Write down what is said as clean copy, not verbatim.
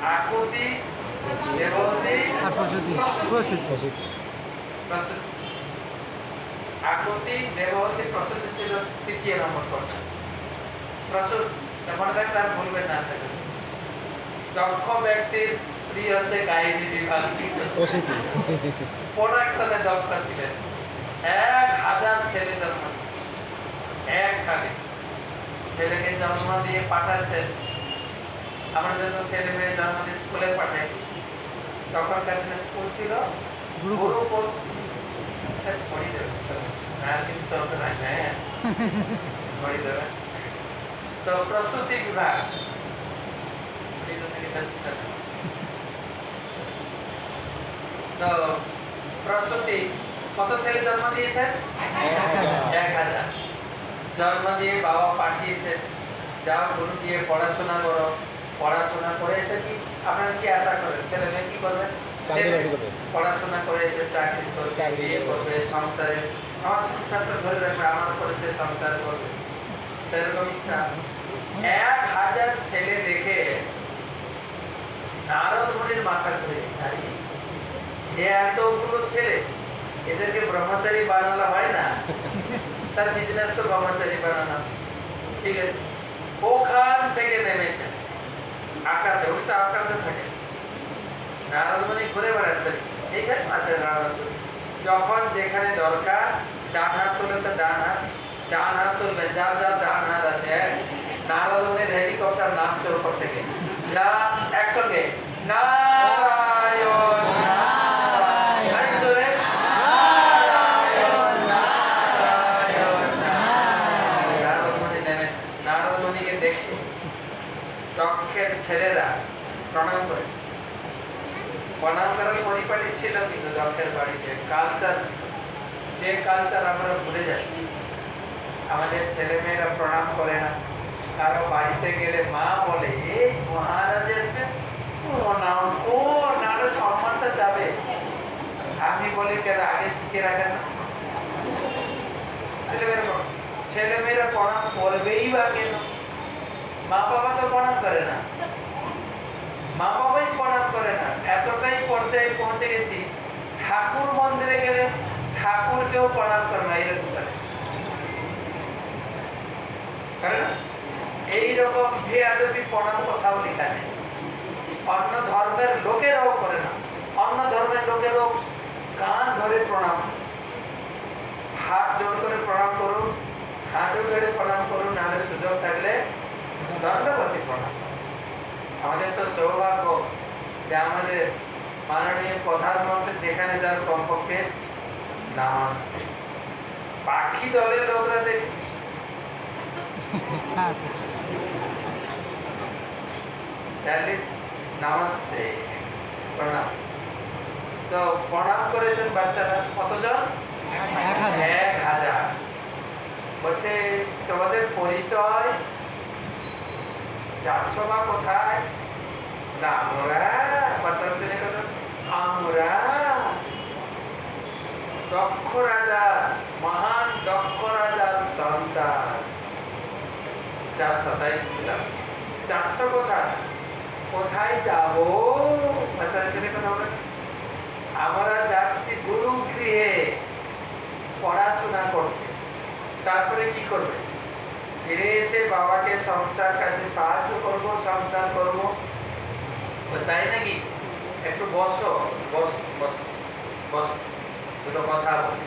আকুতি, দেবহূতি আর প্রসূতি প্রসূতি প্রসূতি। আকুতি, দেবহূতি, প্রসূতি ছিল তৃতীয় নম্বর কথা। প্রসূত মনে থাকলে আর ভুলবেন না। দক্ষ ব্যক্তির স্ত্রী হচ্ছে গাইনী বিভাগ, প্রসূতি প্রোডাকশনে দক্ষ ছিলেন। 1000 ছেলে জন্ম, এককালে ছেলেকে জন্ম দিয়ে পাঠাচ্ছেন। আমরা যখন ছেলে মেয়ে জন্ম দিয়ে স্কুলে পাঠাই, তখনকার দিনে স্কুল ছিল গুরুকুল। পড়ি দেবে আর কিন্তু চলতে নাই, হ্যাঁ পড়ি দেবে। তো প্রসূতি বিভাগ, তো প্রসূতি কত ছেলে জন্ম দিয়েছেন? 1000। জন্ম দিয়ে বাবা পাঠিয়েছেন, যাও গুরু দিয়ে পড়াশোনা করো। পড়াশোনা করে এসে কি আপনারা কি আশা করেন? ছেলে মেয়ে কি করবে? পড়াশোনা করে এসে চাকরি করবে, বিয়ে করবে, সংসারে আমার সংসারটা ধরে রাখবে, আমার পরে সে সংসার করবে, সেরকম ইচ্ছা। 1000 ছেলে দেখে নারদ মুনির মাথা ঘুরে যায়। এতগুলো ছেলে, এদেরকে ব্রহ্মচারী বানানো হয় না? তার বিজনেস তো ব্রহ্মচারী বানানো, ঠিক আছে। ওখান থেকে নেমেছেন আকাশে, উনি তো আকাশে থাকে। নারদ মুনি ঘুরে বেড়াচ্ছেন, এইখানে আছে নারদ মুনি। যখন যেখানে দরকার ডান হাত তুলে তো ডান হাত তুলবেন, যার যার ডান হাত আছে। নারদ মুনির হেলিকপ্টার নামছে উপর থেকে, না একসঙ্গে নারায়ণ নারায়ণ জোরে নারায়ণ নারায়ণ নারায়ণ। নারদ মুনি নেমেছেন। নারদ মুনিকে দেখে দক্ষের ছেলেরা প্রণাম করে। প্রণাম করার পরিপাটি ছিল, কিন্তু দক্ষের বাড়িতে কালচার ছিল, যে কালচার আমরা ভুলে যাচ্ছি। আমাদের ছেলে মেয়েরা প্রণাম করে না। কারো বাড়িতে গেলে মা বলে, এই মহারাজ এসেছেন, ও নারে সম্মানটা যাবে। আমি বলি, কেন আগে শিখে রাখেন না? ছেলেমেয়েরা প্রণাম করবেই বা কেন? মা বাবা তো প্রণাম করে না, মা বাবাই প্রণাম করে না। এতটাই পর্যায়ে পৌঁছে গেছি, ঠাকুর মন্দিরে গেলে ঠাকুরকেও প্রণাম করে না, এরকম করে না। এইরকম বেয়াদবি প্রণাম কোথাও লেখা নেই। অন্য ধর্মের লোকেরাও করে না। অন্য ধর্মের লোকেরও কান ধরে প্রণাম, হাত জোর করে প্রণাম করুন, হাঁটু ধরে প্রণাম করুন, নাহলে সুযোগ থাকলে দণ্ডবতী প্রণাম। আমাদের তো সৌভাগ্য যে আমাদের মাননীয় প্রধানমন্ত্রী যেখানে যার কমপক্ষে নামাজতে। বাকি দলের লোকরা দেখি নামাজতে প্রণাম। তো প্রণাম করেছেন বাচ্চারা কতজন? 1000। বলছে, তোমাদের পরিচয়, যাচ্ছ বা কোথায়? আমরা দক্ষ রাজা, মহান দক্ষ রাজার সন্তান। যাচ্ছ, তাই ছিলাম। যাচ্ছ কোথায়? কোথায় যাবো? আমরা যাচ্ছি গুরু গৃহে পড়াশোনা করতে। তারপরে কি করবে? ফিরে এসে বাবাকে সংসার কাজে সাহায্য করব, সংসার করব। তাই নাকি? একটু বসো, বসো, বসো, বসো, দুটো কথা বলি।